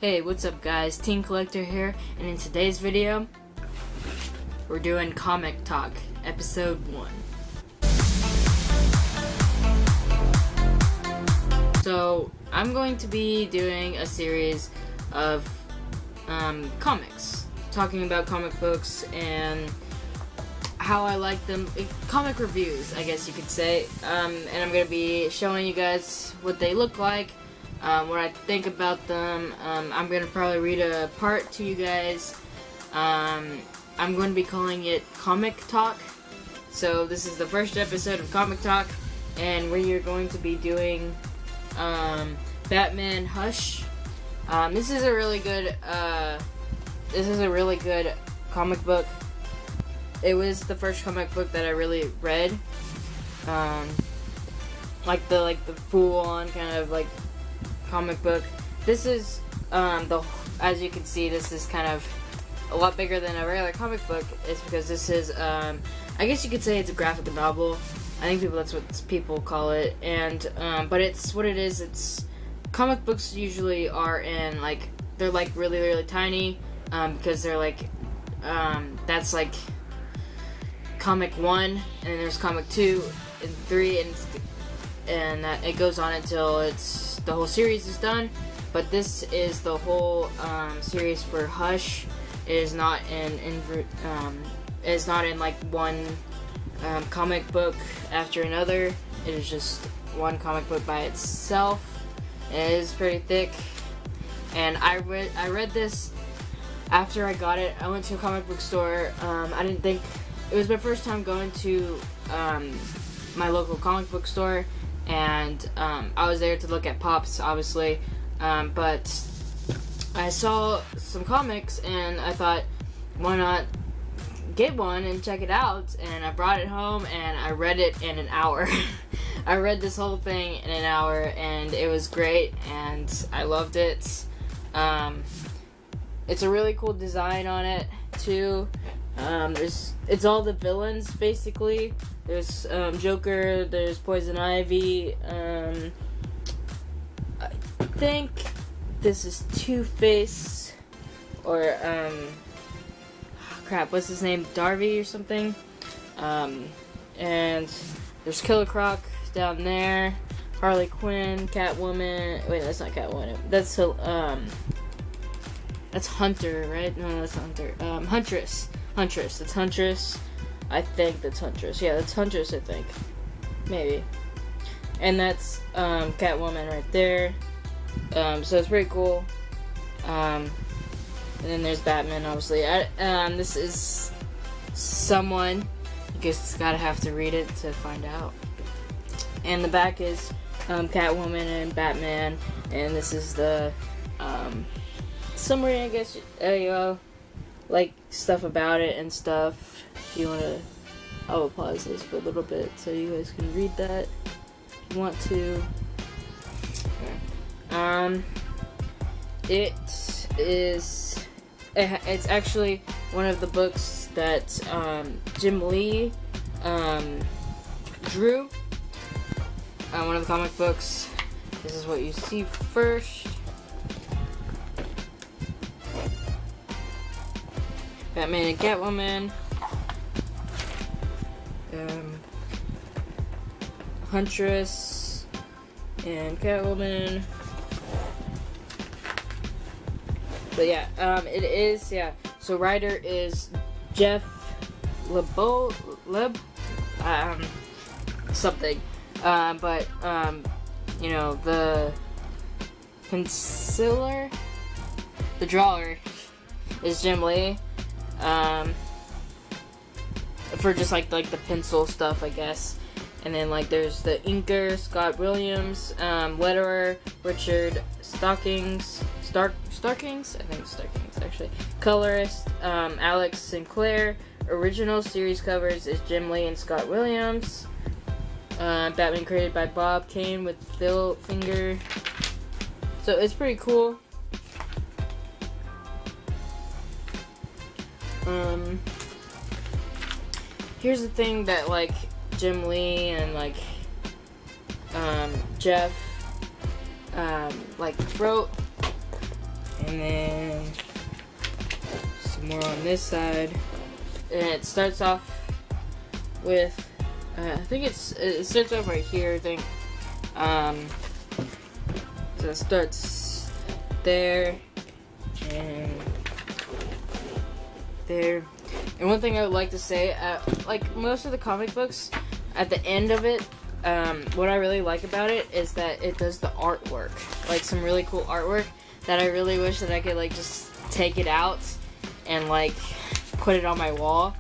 Hey, what's up guys, Teen Collector here, and in today's video, we're doing Comic Talk, Episode 1. So, I'm going to be doing a series of comics, talking about comic books and how I like them, comic reviews, I guess you could say, and I'm going to be showing you guys what they look like, what I think about them. I'm going to probably read a part to you guys. I'm going to be calling it Comic Talk. So this is the first episode of Comic Talk, and we are going to be doing Batman Hush. This is a really good comic book. It was the first comic book that I really read. Like the full-on kind of like comic book. This is as you can see, this is kind of a lot bigger than a regular comic book. It's because this is I guess you could say it's a graphic novel. I think that's what people call it. And but it's what it is. It's comic books usually are in like they're like really, really tiny because they're like that's like comic 1, and then there's comic 2 and 3, and that it goes on until the whole series is done. But this is the whole series for Hush. It is not in like one comic book after another. It is just one comic book by itself. It is pretty thick, and I read this after I got it. I went to a comic book store. I didn't think it was my first time going to my local comic book store, and I was there to look at Pops, obviously, but I saw some comics and I thought, why not get one and check it out? And I brought it home and I read it in an hour. I read this whole thing in an hour, and it was great, and I loved it. It's a really cool design on it too. It's all the villains basically. There's Joker, there's Poison Ivy, I think this is Two-Face, or crap, what's his name, Darby or something, and there's Killer Croc down there, Harley Quinn, Catwoman, wait, that's not Catwoman, that's Hunter, right? No, that's not Hunter, Huntress, that's Huntress. I think that's Huntress. Yeah, that's Huntress, I think. Maybe. And that's Catwoman right there. So it's pretty cool. And then there's Batman, obviously. This is someone. You guys gotta have to read it to find out. And the back is Catwoman and Batman. And this is the summary, I guess. There you go. Like stuff about it and stuff. If you want to, I'll pause this for a little bit so you guys can read that if you want to. It's actually one of the books that Jim Lee drew. One of the comic books. This is what you see first. Batman and Catwoman. Huntress and Catwoman. But yeah, it is, yeah. So writer is Jeff Leb, something. But you know, the penciler, the drawer is Jim Lee. For just like the pencil stuff, I guess. And then like there's the inker, Scott Williams, letterer, Richard Starkings, I think it's Starkings actually. Colorist, Alex Sinclair. Original series covers is Jim Lee and Scott Williams. Batman created by Bob Kane with Phil Finger. So it's pretty cool. Here's the thing that like Jim Lee and like Jeff like wrote, and And then some more on this side. And it starts off with, I think it starts off right here, I think. So it starts there and there. And one thing I would like to say, like most of the comic books, at the end of it, what I really like about it is that it does the artwork, like some really cool artwork that I really wish that I could like just take it out and like put it on my wall.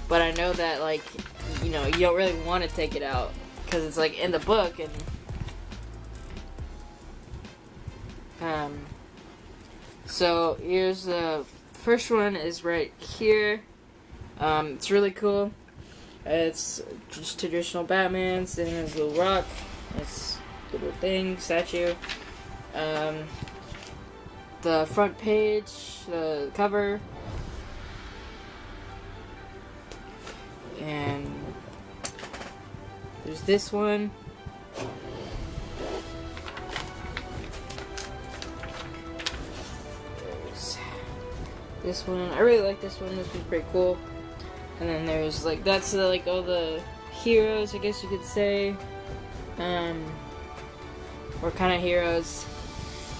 But I know that like, you know, you don't really want to take it out because it's like in the book. And so here's the first one is right here. It's really cool. It's just traditional Batman sitting on his little rock. It's a little thing, statue. The front page, the cover. And there's this one. There's this one. I really like this one. This one's pretty cool. And then there's like, that's like all the heroes, I guess you could say. Or kind of heroes.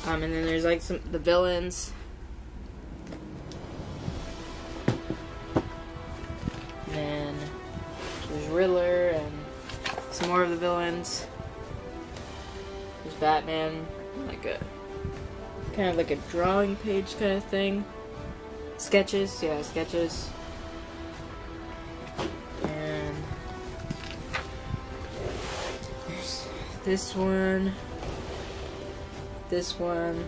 And then there's like the villains. And then there's Riddler and some more of the villains. There's Batman, like a kind of like a drawing page kind of thing. Sketches, yeah, sketches. And there's this one. This one.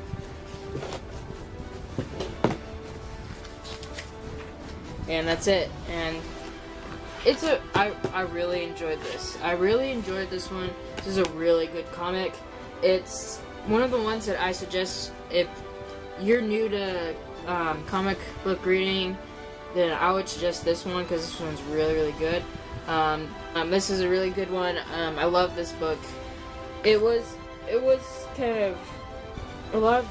And that's it. And it's I really enjoyed this. I really enjoyed this one. This is a really good comic. It's one of the ones that I suggest if you're new to comic book reading, then I would suggest this one because this one's really, really good. This is a really good one. I love this book. It was kind of a lot of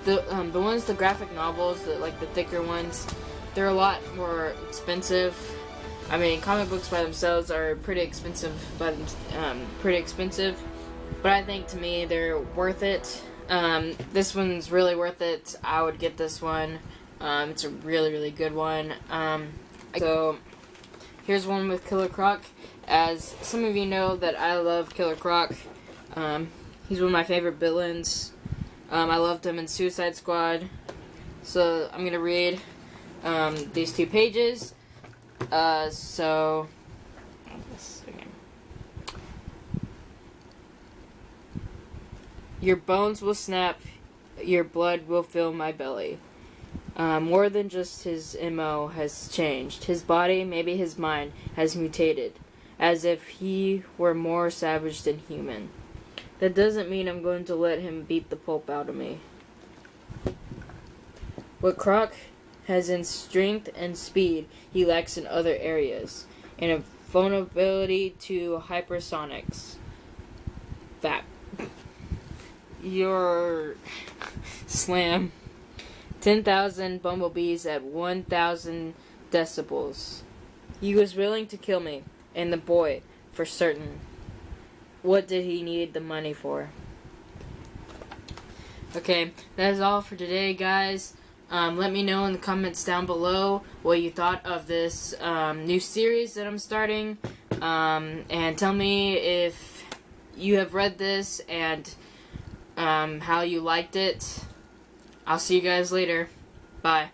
the ones, the graphic novels, like the thicker ones, they're a lot more expensive. I mean, comic books by themselves are pretty expensive, but I think to me they're worth it. This one's really worth it. I would get this one. It's a really, really good one. So here's one with Killer Croc. As some of you know that I love Killer Croc. He's one of my favorite villains. I loved him in Suicide Squad. So I'm gonna read these 2 pages. Your bones will snap, your blood will fill my belly. More than just his MO has changed. His body, maybe his mind, has mutated, as if he were more savage than human. That doesn't mean I'm going to let him beat the pulp out of me. What Croc has in strength and speed, he lacks in other areas, and a vulnerability to hypersonics. That. Your slam. 10,000 bumblebees at 1,000 decibels. He was willing to kill me, and the boy, for certain. What did he need the money for? Okay, that is all for today, guys. Let me know in the comments down below what you thought of this new series that I'm starting. And tell me if you have read this and how you liked it. I'll see you guys later. Bye.